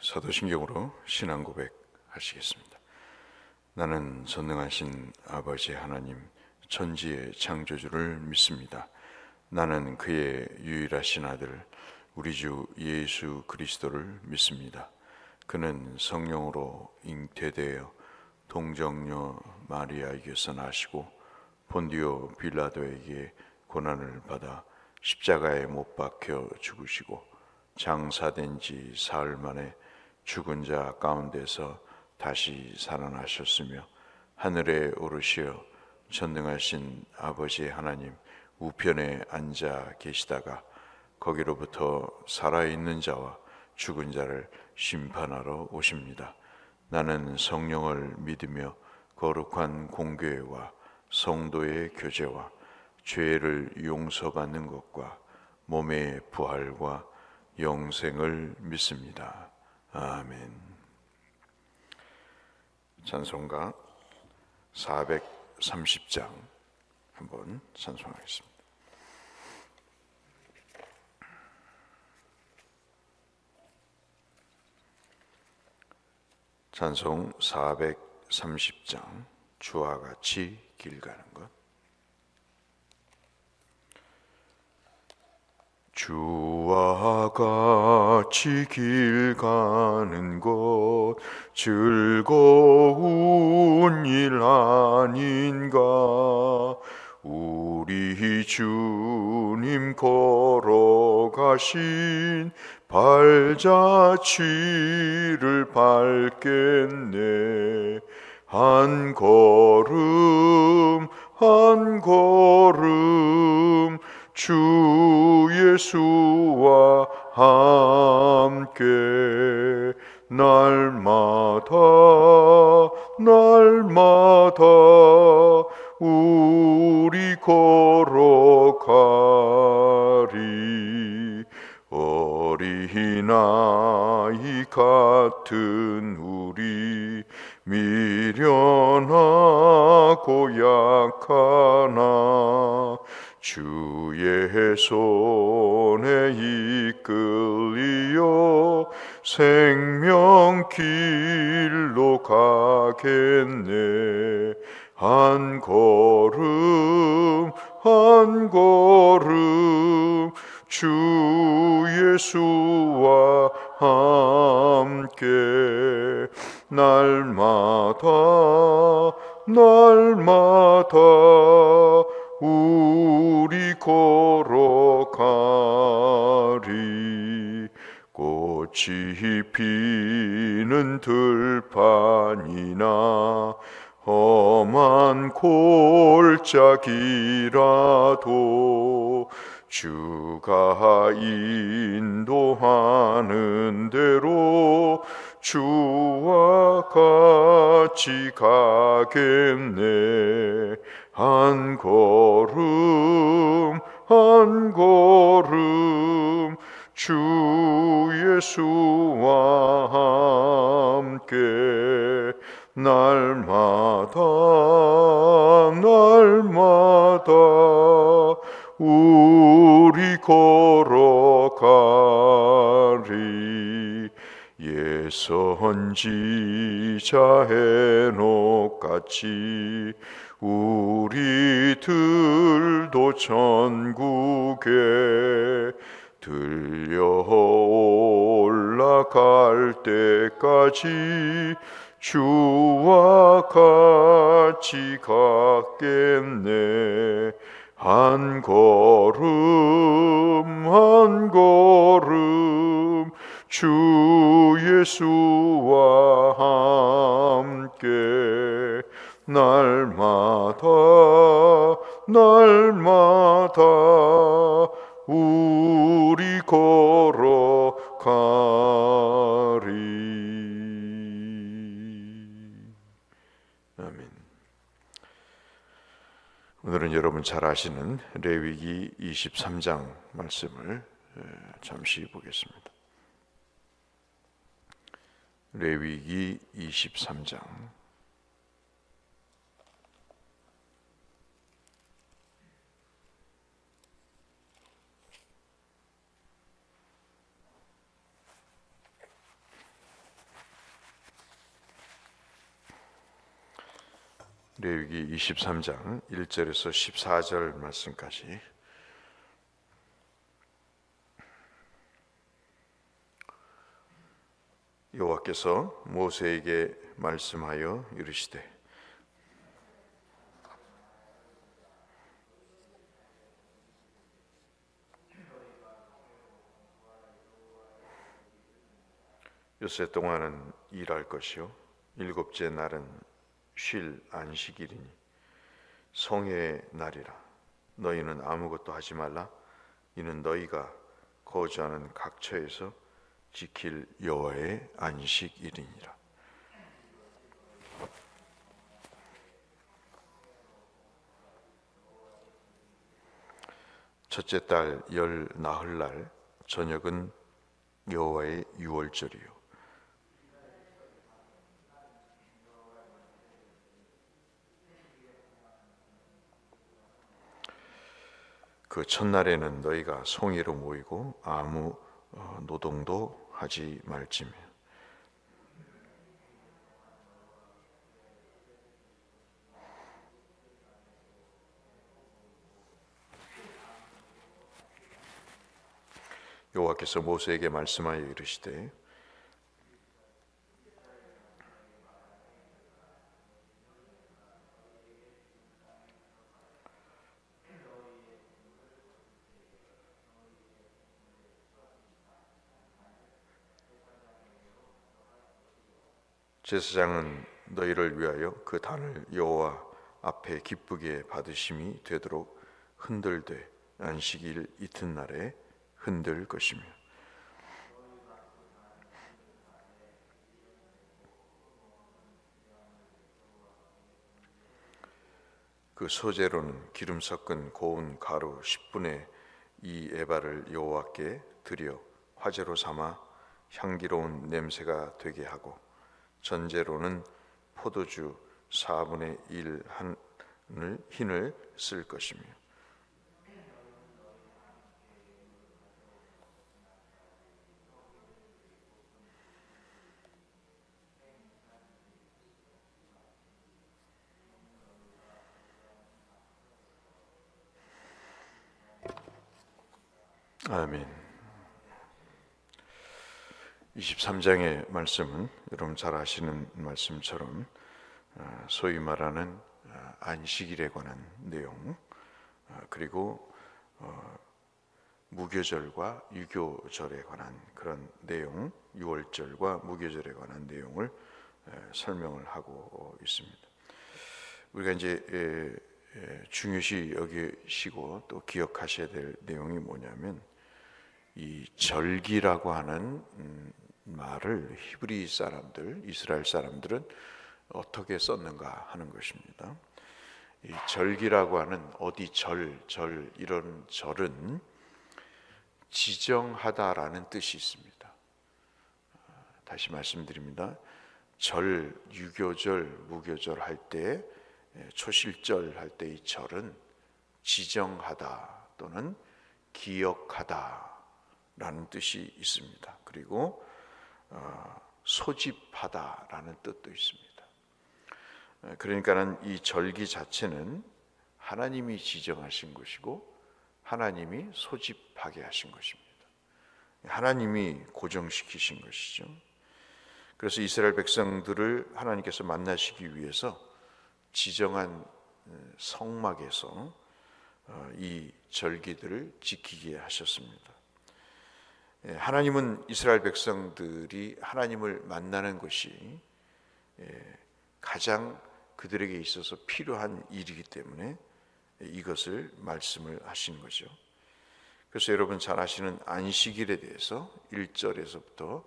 사도신경으로 신앙 고백하시겠습니다. 나는 전능하신 아버지 하나님 천지의 창조주를 믿습니다. 나는 그의 유일하신 아들 우리 주 예수 그리스도를 믿습니다. 그는 성령으로 잉태되어 동정녀 마리아에게서 나시고 본디오 빌라도에게 고난을 받아 십자가에 못 박혀 죽으시고 장사된 지 사흘 만에 죽은 자 가운데서 다시 살아나셨으며 하늘에 오르시어 전능하신 아버지 하나님 우편에 앉아 계시다가 거기로부터 살아있는 자와 죽은 자를 심판하러 오십니다. 나는 성령을 믿으며 거룩한 공교회와 성도의 교제와 죄를 용서받는 것과 몸의 부활과 영생을 믿습니다. 아멘. 찬송가 430장 한번 찬송하겠습니다. 찬송 430장 주와 같이 길 가는 것. 주와 같이 길 가는 것 즐거운 일 아닌가. 우리 주님 걸어가신 발자취를 밟겠네. 한 걸음 한 걸음 주 예수와 함께 날마다 날마다 우리 걸어가리. 어린아이 같은 우리 미련하고 약하나 주의 손에 이끌려 생명길로 가겠네. 한 걸음 한 걸음 주 예수와 함께 날마다 날마다 우리 걸어가리. 꽃이 피는 들판이나 험한 골짜기라도 주가 인도하는 대로 주와 같이 가겠네. 한 걸음 한 걸음 주 예수와 함께 날마다 날마다 우리 걸어가리. 옛 선지자 헤녹같이 우리들도 천국에 들려 올라갈 때까지 주와 같이 갔겠네. 한 걸음 한 걸음 주 예수와 함께 날마다 날마다 우리 걸어가리. 아멘. 오늘은 여러분 잘 아시는 레위기 23장 말씀을 잠시 보겠습니다. 레위기 23장 레위기 23장 1절에서 14절 말씀까지 여호와께서 모세에게 말씀하여 이르시되 엿새 동안은 일할 것이요 일곱째 날은 쉴 안식일이니 성회의 날이라. 너희는 아무것도 하지 말라. 이는 너희가 거주하는 각처에서 지킬 여호와의 안식일이니라. 첫째 달 열 나흘날 저녁은 여호와의 유월절이요 그 첫날에는 너희가 송이로 모이고 아무 노동도 하지 말지며 여호와께서 모세에게 말씀하여 이르시되 제사장은 너희를 위하여 그 단을 여호와 앞에 기쁘게 받으심이 되도록 흔들되 안식일 이튿날에 흔들 것이며 그 소재로는 기름 섞은 고운 가루 10분의 2 에바를 여호와께 드려 화제로 삼아 향기로운 냄새가 되게 하고 전제로는 포도주 4분의 1 흰을 쓸 것이며 아멘. 23장의 말씀은 여러분 잘 아시는 말씀처럼 소위 말하는 안식일에 관한 내용 그리고 무교절과 유교절에 관한 그런 내용, 유월절과 무교절에 관한 내용을 설명을 하고 있습니다. 우리가 이제 중요시 여기시고 또 기억하셔야 될 내용이 뭐냐면 이 절기라고 하는 말을 히브리 사람들, 이스라엘 사람들은 어떻게 썼는가 하는 것입니다. 이 절기라고 하는 어디 절 이런 절은 지정하다라는 뜻이 있습니다. 다시 말씀드립니다. 절, 유교절, 무교절 할 때, 초실절 할 때 이 절은 지정하다 또는 기억하다 라는 뜻이 있습니다. 그리고 소집하다라는 뜻도 있습니다. 그러니까는 이 절기 자체는 하나님이 지정하신 것이고 하나님이 소집하게 하신 것입니다. 하나님이 고정시키신 것이죠. 그래서 이스라엘 백성들을 하나님께서 만나시기 위해서 지정한 성막에서 이 절기들을 지키게 하셨습니다. 하나님은 이스라엘 백성들이 하나님을 만나는 것이 가장 그들에게 있어서 필요한 일이기 때문에 이것을 말씀을 하신 거죠. 그래서 여러분 잘 아시는 안식일에 대해서 1절에서부터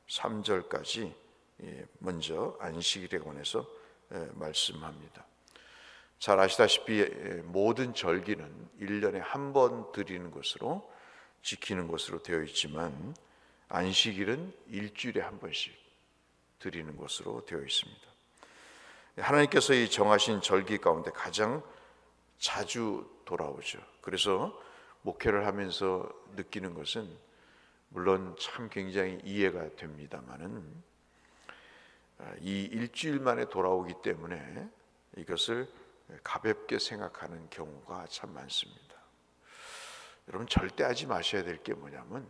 3절까지 먼저 안식일에 관해서 말씀합니다. 잘 아시다시피 모든 절기는 1년에 한 번 드리는 것으로 지키는 것으로 되어 있지만 안식일은 일주일에 한 번씩 드리는 것으로 되어 있습니다. 하나님께서 이 정하신 절기 가운데 가장 자주 돌아오죠. 그래서 목회를 하면서 느끼는 것은 물론 참 굉장히 이해가 됩니다만은 이 일주일 만에 돌아오기 때문에 이것을 가볍게 생각하는 경우가 참 많습니다. 여러분, 절대 하지 마셔야 될 게 뭐냐면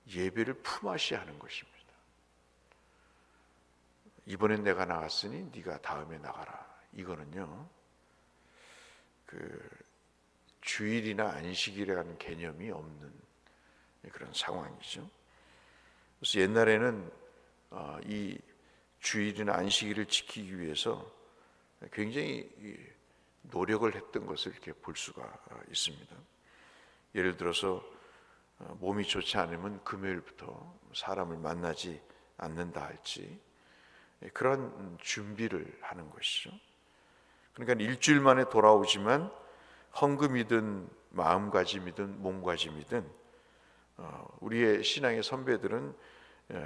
예배를 품앗이 하는 것입니다. 이번엔 내가 나갔으니 네가 다음에 나가라. 이거는요, 주일이나 안식일이라는 개념이 없는 그런 상황이죠. 그래서 옛날에는 이 주일이나 안식일을 지키기 위해서 굉장히 노력을 했던 것을 이렇게 볼 수가 있습니다. 예를 들어서 몸이 좋지 않으면 금요일부터 사람을 만나지 않는다 할지 그런 준비를 하는 것이죠. 그러니까 일주일 만에 돌아오지만 헌금이든 마음가짐이든 몸가짐이든 우리의 신앙의 선배들은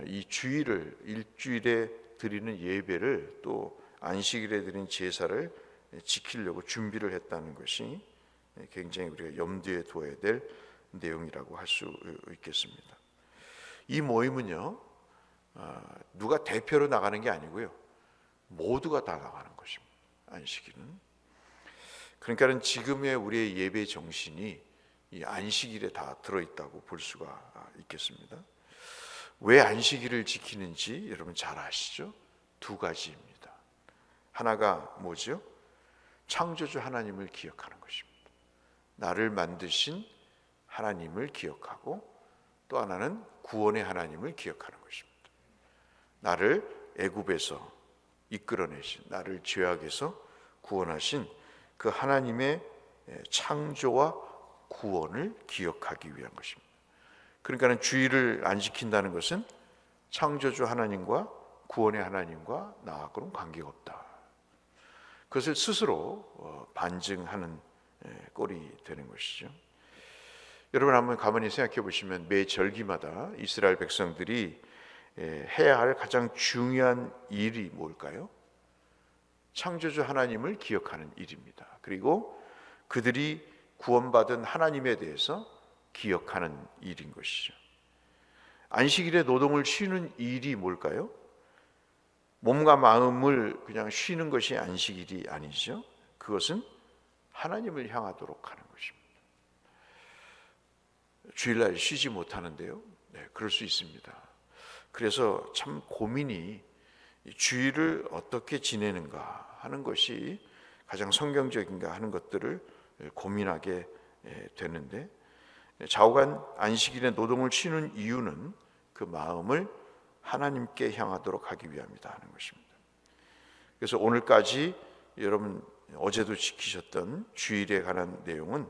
이 주일을, 일주일에 드리는 예배를 또 안식일에 드리는 제사를 지키려고 준비를 했다는 것이 굉장히 우리가 염두에 두어야 될 내용이라고 할 수 있겠습니다. 이 모임은요, 누가 대표로 나가는 게 아니고요, 모두가 다 나가는 것입니다. 안식일은. 그러니까는 지금의 우리의 예배 정신이 이 안식일에 다 들어있다고 볼 수가 있겠습니다. 왜 안식일을 지키는지 여러분 잘 아시죠? 두 가지입니다. 하나가 뭐죠? 창조주 하나님을 기억하는 것입니다. 나를 만드신 하나님을 기억하고, 또 하나는 구원의 하나님을 기억하는 것입니다. 나를 애굽에서 이끌어내신, 나를 죄악에서 구원하신 그 하나님의 창조와 구원을 기억하기 위한 것입니다. 그러니까 주일을 안 지킨다는 것은 창조주 하나님과 구원의 하나님과 나하고는 관계가 없다. 그것을 스스로 반증하는 꼴이 되는 것이죠. 여러분 한번 가만히 생각해 보시면 매 절기마다 이스라엘 백성들이 해야 할 가장 중요한 일이 뭘까요? 창조주 하나님을 기억하는 일입니다. 그리고 그들이 구원받은 하나님에 대해서 기억하는 일인 것이죠. 안식일에 노동을 쉬는 일이 뭘까요? 몸과 마음을 그냥 쉬는 것이 안식일이 아니죠. 그것은 하나님을 향하도록 하는 것입니다. 주일날 쉬지 못하는데요, 그럴 수 있습니다. 그래서 참 고민이 주일을 어떻게 지내는가 하는 것이 가장 성경적인가 하는 것들을 고민하게 되는데, 좌우간 안식일에 노동을 쉬는 이유는 그 마음을 하나님께 향하도록 하기 위함이다 하는 것입니다. 그래서 오늘까지 여러분 어제도 지키셨던 주일에 관한 내용은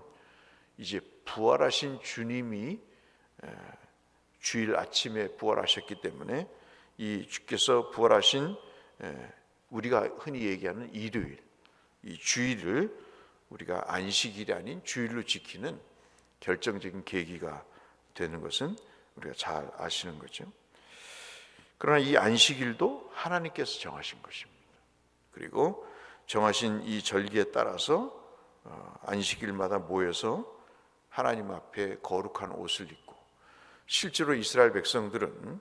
이제 부활하신 주님이 주일 아침에 부활하셨기 때문에 이 주께서 부활하신 우리가 흔히 얘기하는 일요일, 이 주일을 우리가 안식일이 아닌 주일로 지키는 결정적인 계기가 되는 것은 우리가 잘 아시는 거죠. 그러나 이 안식일도 하나님께서 정하신 것입니다. 그리고 정하신 이 절기에 따라서 안식일마다 모여서 하나님 앞에 거룩한 옷을 입고, 실제로 이스라엘 백성들은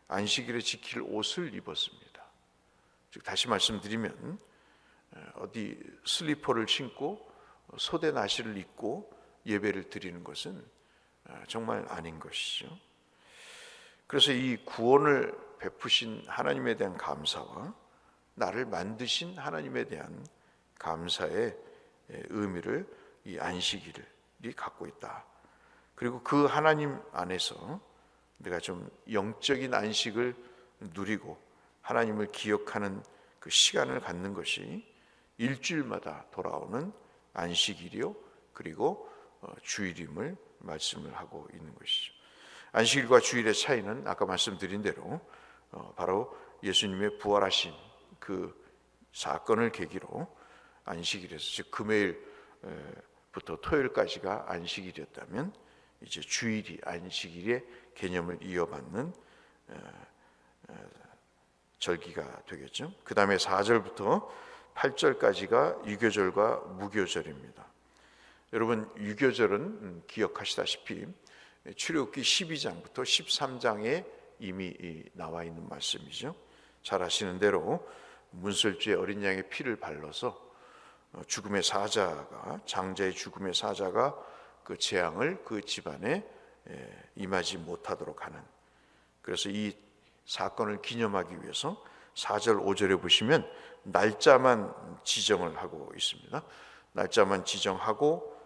안식일에 지킬 옷을 입었습니다. 즉 다시 말씀드리면 어디 슬리퍼를 신고 소대 나시를 입고 예배를 드리는 것은 정말 아닌 것이죠. 그래서 이 구원을 베푸신 하나님에 대한 감사와 나를 만드신 하나님에 대한 감사의 의미를 이 안식일이 갖고 있다. 그리고 그 하나님 안에서 내가 좀 영적인 안식을 누리고 하나님을 기억하는 그 시간을 갖는 것이 일주일마다 돌아오는 안식일이요, 그리고 주일임을 말씀을 하고 있는 것이죠. 안식일과 주일의 차이는 아까 말씀드린 대로 바로 예수님의 부활하신 그 사건을 계기로 안식일에서, 즉 금요일부터 토요일까지가 안식일이었다면 이제 주일이 안식일의 개념을 이어받는 절기가 되겠죠. 그 다음에 4절부터 8절까지가 유교절과 무교절입니다. 여러분 유교절은 기억하시다시피 출애굽기 12장부터 13장에 이미 나와 있는 말씀이죠. 잘 아시는 대로 문설주에 어린 양의 피를 발라서 죽음의 사자가, 장자의 죽음의 사자가 그 재앙을 그 집안에 임하지 못하도록 하는, 그래서 이 사건을 기념하기 위해서 4절 5절에 보시면 날짜만 지정을 하고 있습니다. 날짜만 지정하고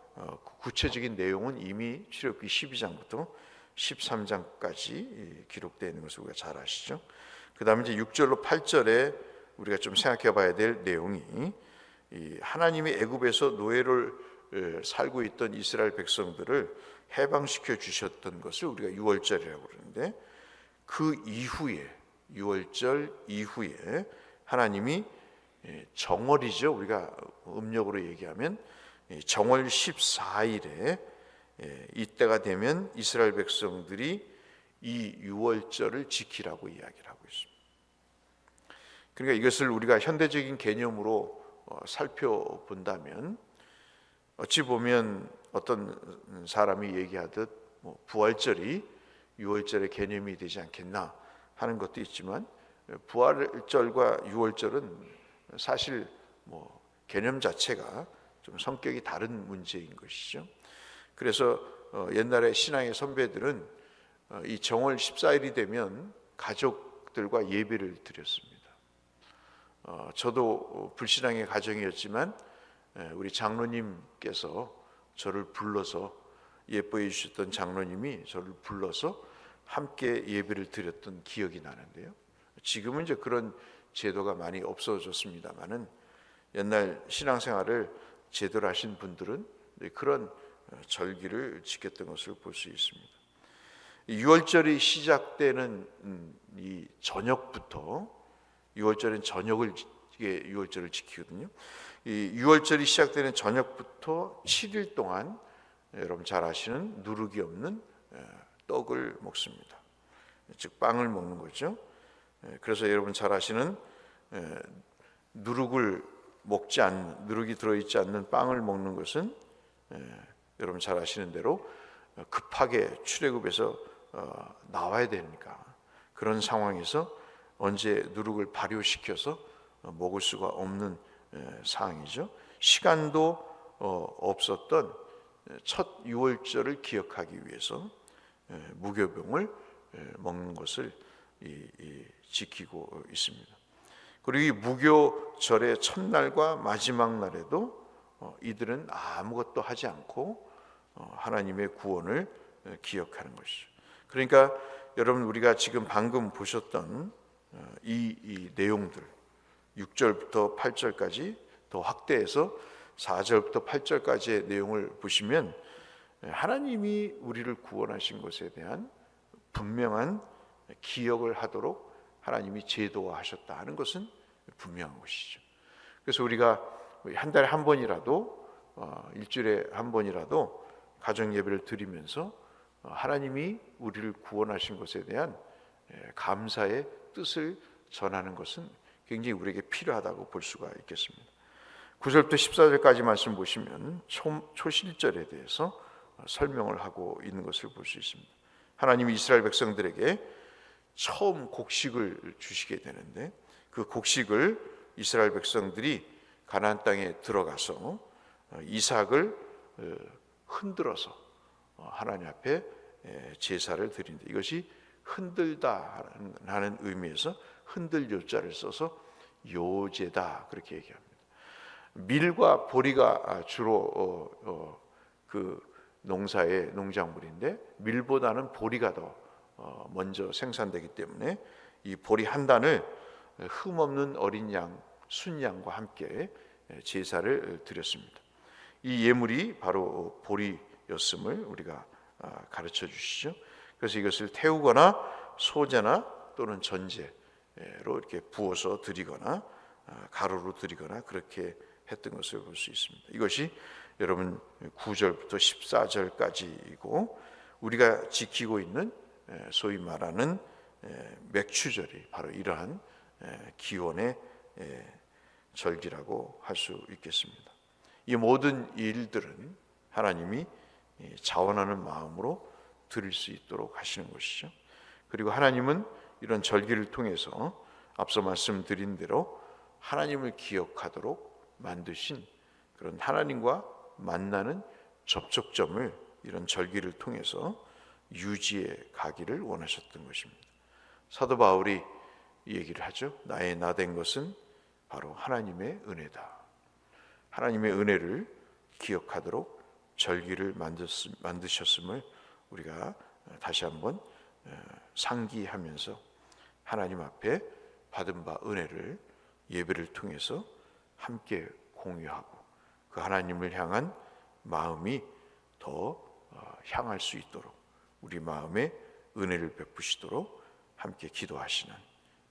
구체적인 내용은 이미 출애굽기 12장부터 13장까지 기록되어 있는 것을 우리가 잘 아시죠. 그 다음에 이제 6절로 8절에 우리가 좀 생각해 봐야 될 내용이, 하나님이 애굽에서 노예를 살고 있던 이스라엘 백성들을 해방시켜 주셨던 것을 우리가 유월절이라고 그러는데, 그 이후에, 유월절 이후에 하나님이 정월이죠, 우리가 음력으로 얘기하면 정월 14일에 이때가 되면 이스라엘 백성들이 이 유월절을 지키라고 이야기를 하고 있습니다. 그러니까 이것을 우리가 현대적인 개념으로 살펴본다면, 어찌 보면 어떤 사람이 얘기하듯 부활절이 유월절의 개념이 되지 않겠나 하는 것도 있지만, 부활절과 유월절은 사실 개념 자체가 좀 성격이 다른 문제인 것이죠. 그래서 옛날에 신앙의 선배들은 이 정월 14일이 되면 가족들과 예배를 드렸습니다. 저도 불신앙의 가정이었지만 우리 장로님께서 저를 불러서, 예뻐해 주셨던 장로님이 저를 불러서 함께 예배를 드렸던 기억이 나는데요. 지금은 이제 그런 제도가 많이 없어졌습니다만은, 옛날 신앙생활을 제대로 하신 분들은 그런 절기를 지켰던 것을 볼 수 있습니다. 6월절이 시작되는 이 저녁부터, 6월절은 저녁을 6월절을 지키거든요. 이 6월절이 시작되는 저녁부터 7일 동안 여러분 잘 아시는 누룩이 없는 떡을 먹습니다. 즉 빵을 먹는 거죠. 그래서 여러분 잘 아시는 누룩이 들어있지 않는 빵을 먹는 것은 여러분 잘 아시는 대로 급하게 출애굽에서 나와야 되니까, 그런 상황에서 언제 누룩을 발효시켜서 먹을 수가 없는 상황이죠. 시간도 없었던 첫 유월절을 기억하기 위해서 무교병을 먹는 것을 지키고 있습니다. 그리고 이 무교절의 첫날과 마지막 날에도 이들은 아무것도 하지 않고 하나님의 구원을 기억하는 것이죠. 그러니까 여러분, 우리가 지금 방금 보셨던 이 내용들, 6절부터 8절까지 더 확대해서 4절부터 8절까지의 내용을 보시면 하나님이 우리를 구원하신 것에 대한 분명한 기억을 하도록 하나님이 제도화하셨다 하는 것은 분명한 것이죠. 그래서 우리가 한 달에 한 번이라도, 일주일에 한 번이라도 가정 예배를 드리면서 하나님이 우리를 구원하신 것에 대한 감사의 뜻을 전하는 것은 굉장히 우리에게 필요하다고 볼 수가 있겠습니다. 9절부터 14절까지 말씀 보시면 초실절에 대해서 설명을 하고 있는 것을 볼 수 있습니다. 하나님이 이스라엘 백성들에게 처음 곡식을 주시게 되는데, 그 곡식을 이스라엘 백성들이 가나안 땅에 들어가서 이삭을 흔들어서 하나님 앞에 제사를 드린다. 이것이 흔들다라는 의미에서 흔들 요자를 써서 요제다 그렇게 얘기합니다. 밀과 보리가 주로 그 농사의 농작물인데, 밀보다는 보리가 더 먼저 생산되기 때문에 이 보리 한 단을 흠없는 어린 양, 순양과 함께 제사를 드렸습니다. 이 예물이 바로 보리였음을 우리가 가르쳐 주시죠. 그래서 이것을 태우거나 소제나 또는 전제로 이렇게 부어서 드리거나 가루로 드리거나 그렇게 했던 것을 볼 수 있습니다. 이것이 여러분 9절부터 14절까지이고, 우리가 지키고 있는 소위 말하는 맥추절이 바로 이러한 기원의 절기라고 할 수 있겠습니다. 이 모든 일들은 하나님이 자원하는 마음으로 드릴 수 있도록 하시는 것이죠. 그리고 하나님은 이런 절기를 통해서 앞서 말씀드린 대로 하나님을 기억하도록 만드신 그런 하나님과 만나는 접촉점을 이런 절기를 통해서 유지해 가기를 원하셨던 것입니다. 사도 바울이 이 얘기를 하죠. 나의 나된 것은 바로 하나님의 은혜다. 하나님의 은혜를 기억하도록 절기를 만드셨음을 우리가 다시 한번 상기하면서 하나님 앞에 받은 바 은혜를 예배를 통해서 함께 공유하고 그 하나님을 향한 마음이 더 향할 수 있도록 우리 마음에 은혜를 베푸시도록 함께 기도하시는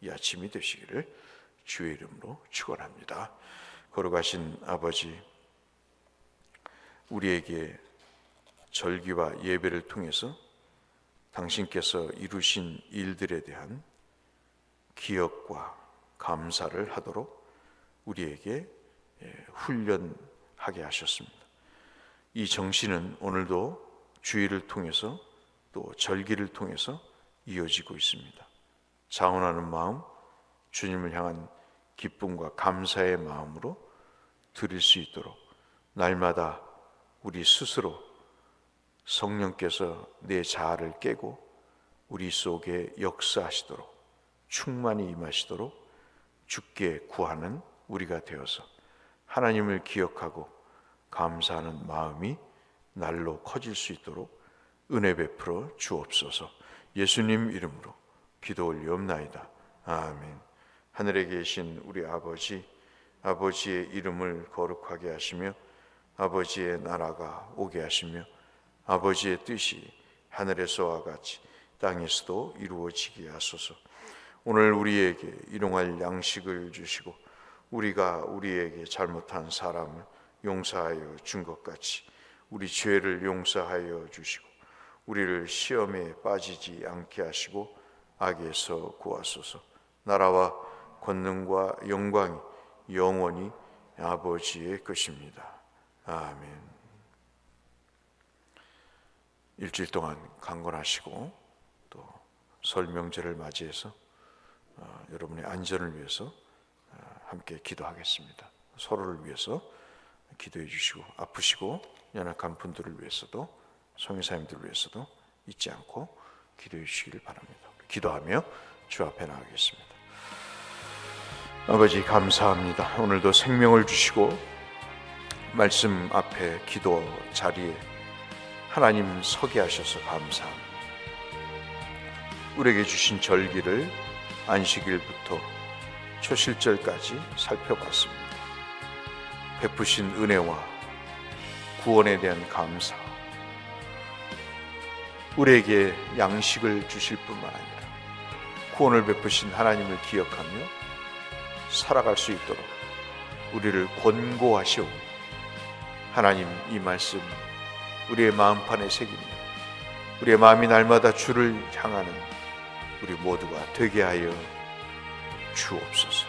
이 아침이 되시기를 주의 이름으로 축원합니다. 거룩하신 아버지, 우리에게 절기와 예배를 통해서 당신께서 이루신 일들에 대한 기억과 감사를 하도록 우리에게 훈련하게 하셨습니다. 이 정신은 오늘도 주일을 통해서 또 절기를 통해서 이어지고 있습니다. 자원하는 마음, 주님을 향한 기쁨과 감사의 마음으로 드릴 수 있도록 날마다 우리 스스로 성령께서 내 자아를 깨고 우리 속에 역사하시도록 충만히 임하시도록 주께 구하는 우리가 되어서 하나님을 기억하고 감사하는 마음이 날로 커질 수 있도록 은혜 베풀어 주옵소서. 예수님 이름으로 기도 올리옵나이다. 아멘. 하늘에 계신 우리 아버지, 아버지의 이름을 거룩하게 하시며 아버지의 나라가 오게 하시며 아버지의 뜻이 하늘에서와 같이 땅에서도 이루어지게 하소서. 오늘 우리에게 일용할 양식을 주시고 우리가 우리에게 잘못한 사람을 용서하여 준 것 같이 우리 죄를 용서하여 주시고 우리를 시험에 빠지지 않게 하시고 악에서 구하소서. 나라와 권능과 영광이 영원히 아버지의 것입니다. 아멘. 일주일 동안 강건하시고 또 설 명절을 맞이해서 여러분의 안전을 위해서 함께 기도하겠습니다. 서로를 위해서 기도해 주시고 아프시고 연약한 분들을 위해서도 성교사님들을 위해서도 잊지 않고 기도해 주시기를 바랍니다. 기도하며 주 앞에 나가겠습니다. 아버지 감사합니다. 오늘도 생명을 주시고 말씀 앞에 기도 자리에 하나님 서게 하셔서 감사합니다. 우리에게 주신 절기를 안식일부터 초실절까지 살펴봤습니다. 베푸신 은혜와 구원에 대한 감사, 우리에게 양식을 주실 뿐만 아니라 구원을 베푸신 하나님을 기억하며 살아갈 수 있도록 우리를 권고하시오. 하나님, 이 말씀 우리의 마음판에 새기며 우리의 마음이 날마다 주를 향하는 우리 모두가 되게 하여 주옵소서.